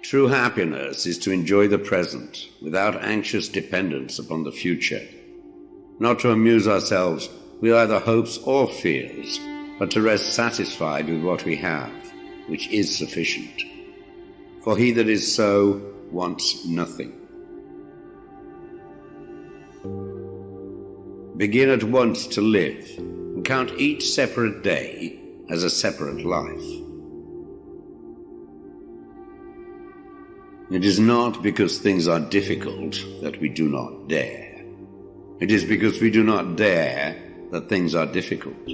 True happiness is to enjoy the present without anxious dependence upon the future. Not to amuse ourselves with either hopes or fears, but to rest satisfied with what we have, which is sufficient. For he that is so wants nothing. Begin at once to live, and count each separate day as a separate life. It is not because things are difficult that we do not dare. It is because we do not dare that things are difficult.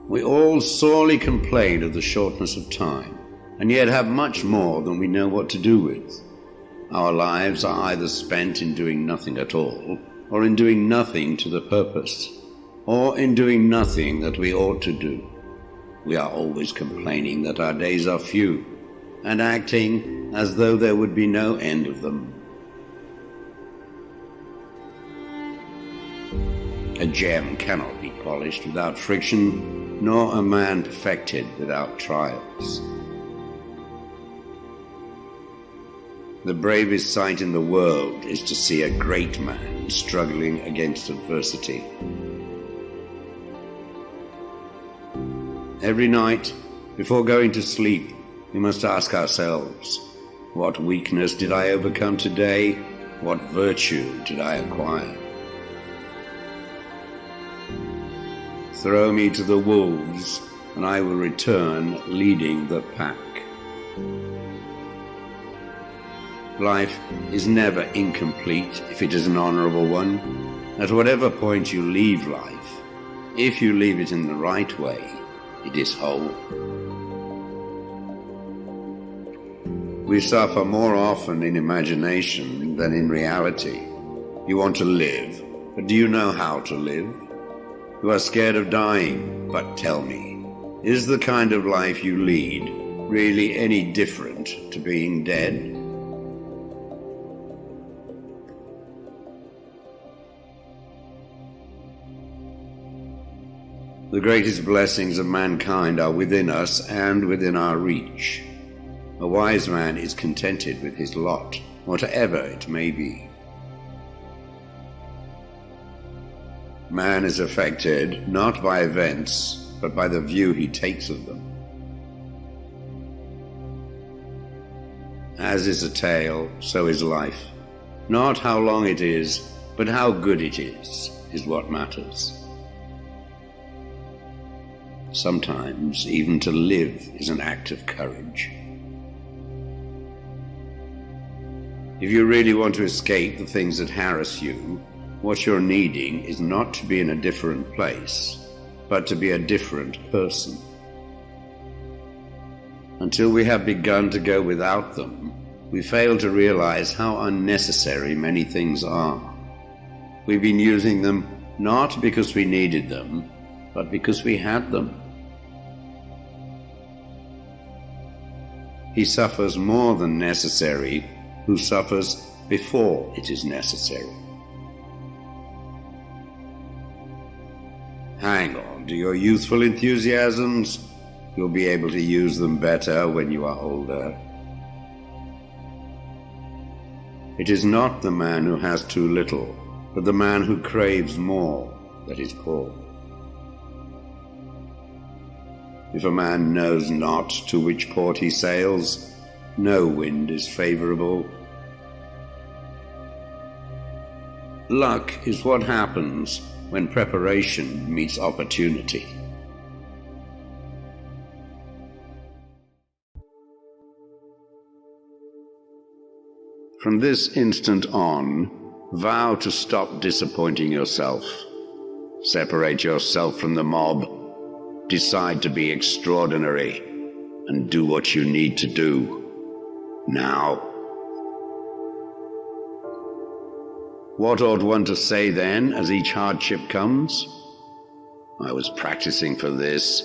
We all sorely complain of the shortness of time, and yet have much more than we know what to do with. Our lives are either spent in doing nothing at all, or in doing nothing to the purpose, or in doing nothing that we ought to do. We are always complaining that our days are few, and acting as though there would be no end of them. A gem cannot be polished without friction, nor a man perfected without trials. The bravest sight in the world is to see a great man struggling against adversity. Every night, before going to sleep, we must ask ourselves, what weakness did I overcome today? What virtue did I acquire? Throw me to the wolves, and I will return leading the pack. Life is never incomplete if it is an honorable one. At whatever point you leave life, if you leave it in the right way, it is whole. We suffer more often in imagination than in reality. You want to live, but do you know how to live? You are scared of dying, but tell me, is the kind of life you lead really any different to being dead? The greatest blessings of mankind are within us and within our reach. A wise man is contented with his lot, whatever it may be. Man is affected not by events, but by the view he takes of them. As is a tale, so is life. Not how long it is, but how good it is what matters. Sometimes even to live is an act of courage. If you really want to escape the things that harass you, what you're needing is not to be in a different place, but to be a different person. Until we have begun to go without them, we fail to realize how unnecessary many things are. We've been using them not because we needed them, but because we had them. He suffers more than necessary who suffers before it is necessary. Hang on to your youthful enthusiasms. You'll be able to use them better when you are older. It is not the man who has too little, but the man who craves more that is poor. If a man knows not to which port he sails, no wind is favorable. Luck is what happens when preparation meets opportunity. From this instant on, vow to stop disappointing yourself. Separate yourself from the mob. Decide to be extraordinary and do what you need to do. Now. What ought one to say then as each hardship comes? I was practicing for this.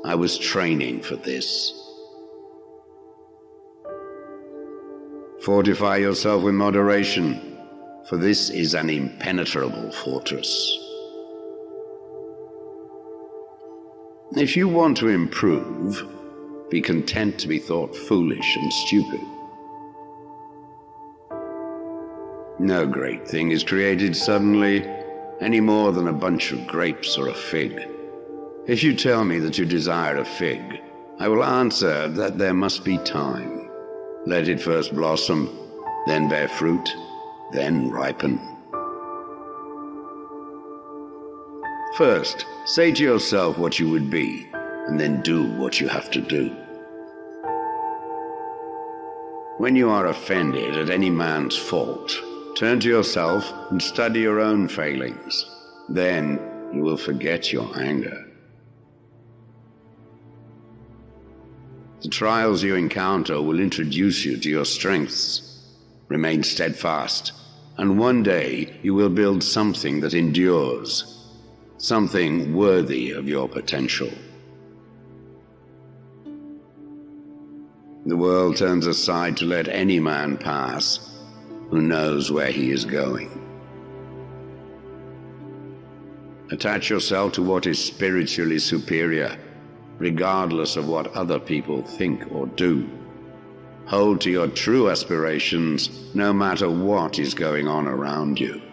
I was training for this. Fortify yourself with moderation, for this is an impenetrable fortress. If you want to improve, be content to be thought foolish and stupid. No great thing is created suddenly, any more than a bunch of grapes or a fig. If you tell me that you desire a fig, I will answer that there must be time. Let it first blossom, then bear fruit, then ripen. First, say to yourself what you would be, and then do what you have to do. When you are offended at any man's fault, turn to yourself and study your own failings. Then you will forget your anger. The trials you encounter will introduce you to your strengths. Remain steadfast, and one day you will build something that endures. Something worthy of your potential. The world turns aside to let any man pass who knows where he is going. Attach yourself to what is spiritually superior, regardless of what other people think or do. Hold to your true aspirations, no matter what is going on around you.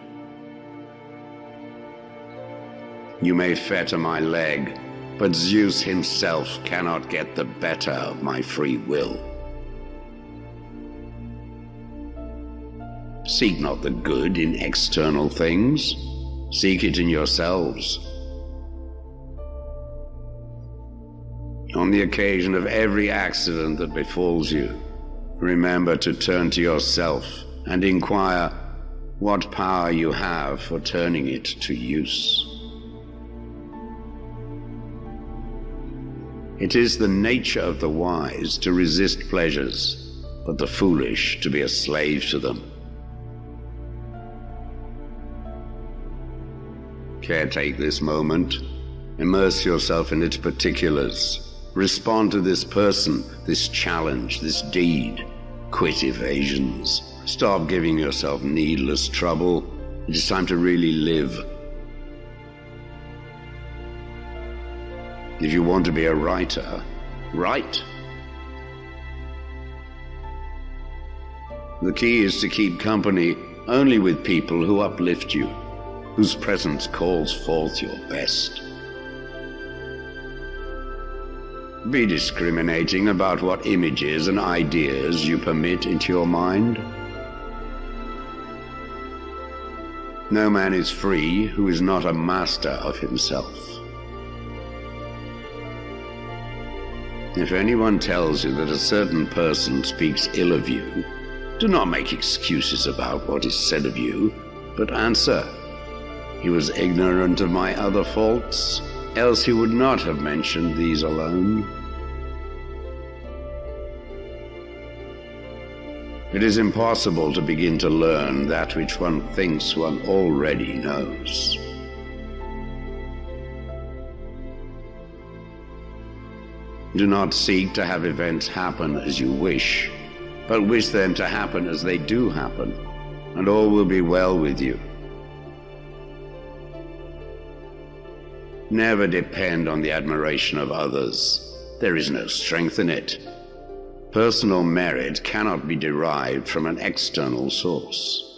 You may fetter my leg, but Zeus himself cannot get the better of my free will. Seek not the good in external things, seek it in yourselves. On the occasion of every accident that befalls you, remember to turn to yourself and inquire what power you have for turning it to use. It is the nature of the wise to resist pleasures, but the foolish to be a slave to them. Caretake this moment. Immerse yourself in its particulars. Respond to this person, this challenge, this deed. Quit evasions. Stop giving yourself needless trouble. It is time to really live. If you want to be a writer, write. The key is to keep company only with people who uplift you, whose presence calls forth your best. Be discriminating about what images and ideas you permit into your mind. No man is free who is not a master of himself. If anyone tells you that a certain person speaks ill of you, do not make excuses about what is said of you, but answer, "He was ignorant of my other faults, else he would not have mentioned these alone." It is impossible to begin to learn that which one thinks one already knows. Do not seek to have events happen as you wish, but wish them to happen as they do happen, and all will be well with you. Never depend on the admiration of others. There is no strength in it. Personal merit cannot be derived from an external source.